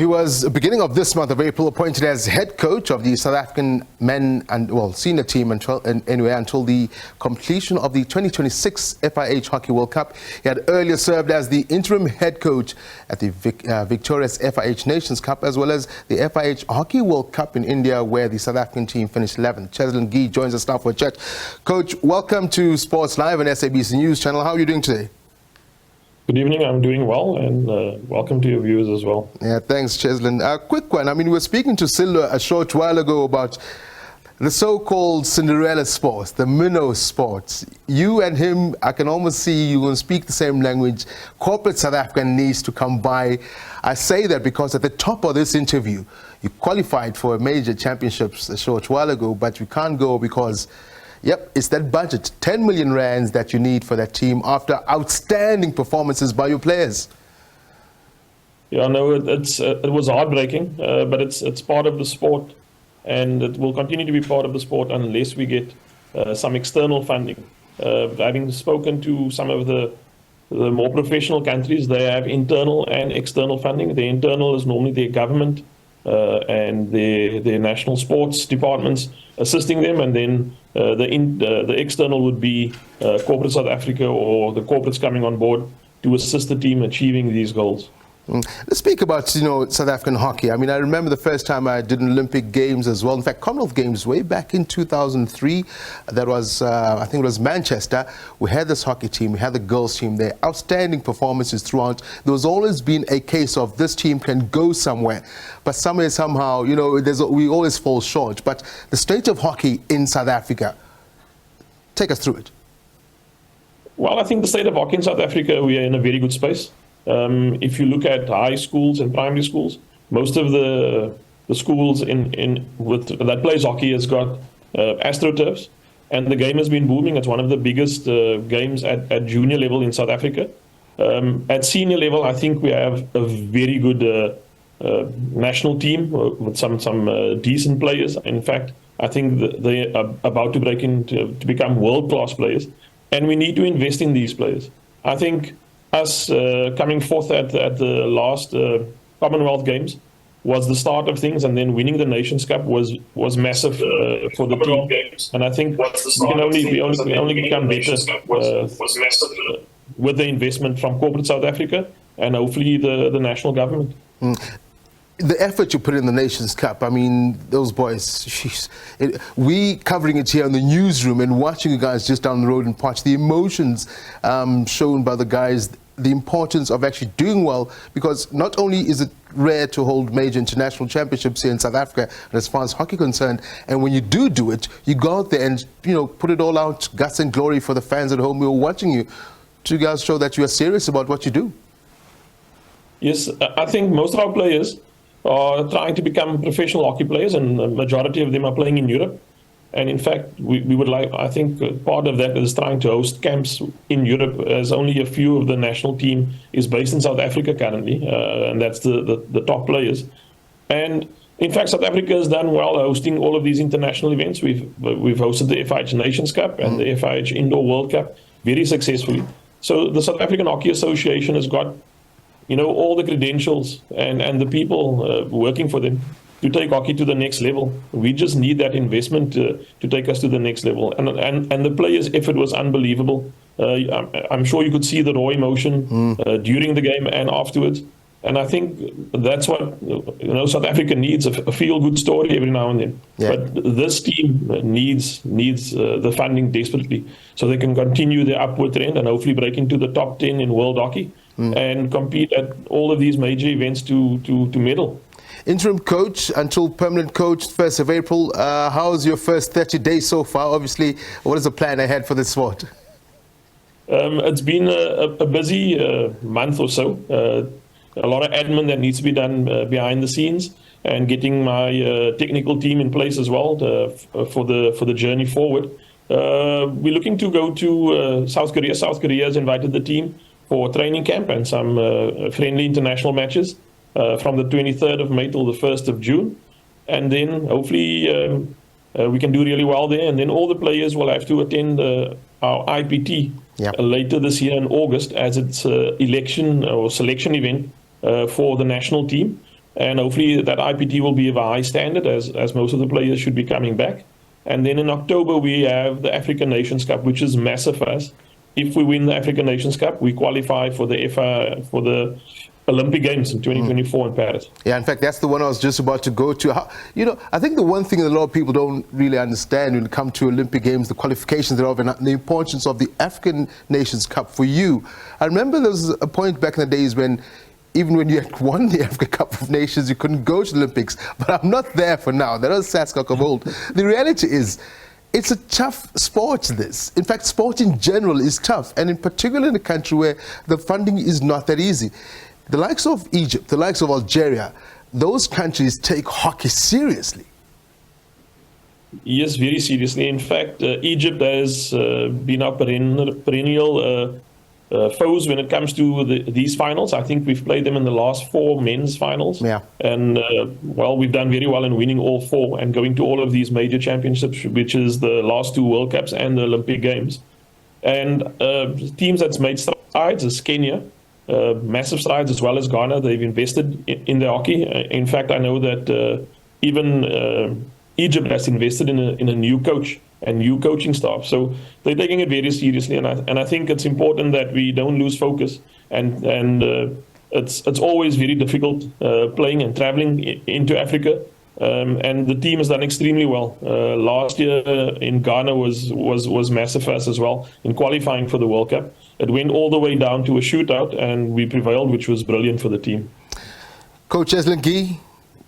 he was, beginning of this month of April, appointed as head coach of the South African men and, senior team until the completion of the 2026 FIH Hockey World Cup. He had earlier served as the interim head coach at the victorious FIH Nations Cup, as well as the FIH Hockey World Cup in India, where the South African team finished 11th. Cheslyn Gie joins us now for a chat. Coach, welcome to Sports Live on SABC News Channel. How are you doing today? Good evening. I'm doing well, and welcome to your viewers as well. Yeah, thanks, Cheslyn. A quick one. I mean, we were speaking to Silva a short while ago about the so-called Cinderella Sports, the minnow sports. You and him, I can almost see you will speak the same language. Corporate South Africa needs to come by. I say that because at the top of this interview, you qualified for a major championships a short while ago, but you can't go because it's that budget, 10 million rands that you need for that team after outstanding performances by your players. Yeah, no, it was heartbreaking, but it's part of the sport, and it will continue to be part of the sport unless we get some external funding. Having spoken to some of the more professional countries, they have internal and external funding. The internal is normally their government and their national sports departments assisting them, and then the external would be corporate South Africa or the corporates coming on board to assist the team achieving these goals. Let's speak about, South African hockey. I mean, I remember the first time I did an Olympic Games as well. In fact, Commonwealth Games way back in 2003. That was, I think it was Manchester. We had this hockey team, we had the girls team there. Outstanding performances throughout. There's always been a case of this team can go somewhere. But somehow, we always fall short. But the state of hockey in South Africa, take us through it. Well, I think the state of hockey in South Africa, we are in a very good space. If you look at high schools and primary schools, most of the schools that plays hockey has got AstroTurfs, and the game has been booming. It's one of the biggest games at junior level in South Africa. At senior level, I think we have a very good national team with some decent players. In fact, I think they are about to break into to become world-class players, and we need to invest in these players. I think us coming fourth at the last Commonwealth Games was the start of things, and then winning the Nations Cup was massive for the team. And I think we only become better with the investment from corporate South Africa and hopefully the national government. The effort you put in the Nations Cup, I mean, those boys, we covering it here in the newsroom and watching you guys just down the road and watch the emotions shown by the guys, the importance of actually doing well, because not only is it rare to hold major international championships here in South Africa, and as far as hockey concerned, and when you do it, you go out there and, put it all out, guts and glory for the fans at home who are watching you, to guys show that you are serious about what you do. Yes, I think most of our players are trying to become professional hockey players, and the majority of them are playing in Europe. And in fact, we would like, I think part of that is trying to host camps in Europe, as only a few of the national team is based in South Africa currently, and that's the top players. And in fact, South Africa has done well hosting all of these international events. We've hosted the FIH Nations Cup and the FIH Indoor World Cup very successfully. So the South African Hockey Association has got all the credentials and the people working for them to take hockey to the next level. We just need that investment to take us to the next level. And the players' effort was unbelievable. I'm sure you could see the raw emotion during the game and afterwards. And I think that's what South Africa needs, a feel-good story every now and then. Yeah. But this team needs the funding desperately so they can continue their upward trend and hopefully break into the top 10 in world hockey and compete at all of these major events to medal. Interim coach until permanent coach, 1st of April. How's your first 30 days so far? Obviously, what is the plan ahead for the sport? It's been a busy month or so. A lot of admin that needs to be done behind the scenes, and getting my technical team in place as well for the journey forward. We're looking to go to South Korea. South Korea has invited the team for training camp and some friendly international matches from the 23rd of May till the 1st of June. And then hopefully we can do really well there. And then all the players will have to attend our IPT later this year in August, as it's election or selection event for the national team. And hopefully that IPT will be of a high standard, as most of the players should be coming back. And then in October, we have the African Nations Cup, which is massive for us. If we win the African Nations Cup, we qualify for the Olympic Games in 2024 in Paris. Yeah, in fact, that's the one I was just about to go to. I think the one thing that a lot of people don't really understand when it comes to Olympic Games, the qualifications thereof, and the importance of the African Nations Cup for you. I remember there was a point back in the days when even when you had won the Africa Cup of Nations, you couldn't go to the Olympics. But I'm not there for now. That was Saskok of old. The reality is, it's a tough sport, this. In fact, sport in general is tough, and in particular in a country where the funding is not that easy. The likes of Egypt, the likes of Algeria, those countries take hockey seriously. Yes, very seriously. In fact, Egypt has been our perennial foes when it comes to these finals. I think we've played them in the last 4 men's finals. Yeah. And, we've done very well in winning all 4 and going to all of these major championships, which is the last 2 World Cups and the Olympic Games. And teams that's made strides is Kenya, massive strides, as well as Ghana. They've invested in their hockey. In fact, I know that even Egypt has invested in a new coach and new coaching staff. So they're taking it very seriously, and I think it's important that we don't lose focus. And it's always very difficult playing and traveling into Africa. And the team has done extremely well. Last year in Ghana was massive for us as well in qualifying for the World Cup. It went all the way down to a shootout, and we prevailed, which was brilliant for the team. Coach Cheslyn Gie,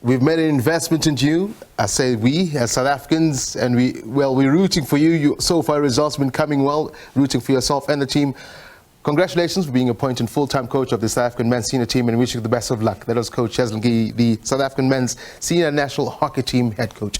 we've made an investment into you. I say we, as South Africans, and we're rooting for you. So far, results have been coming well, rooting for yourself and the team. Congratulations for being appointed full-time coach of the South African men's senior team, and wish you the best of luck. That was Coach Cheslyn Gie, the South African men's senior national hockey team head coach.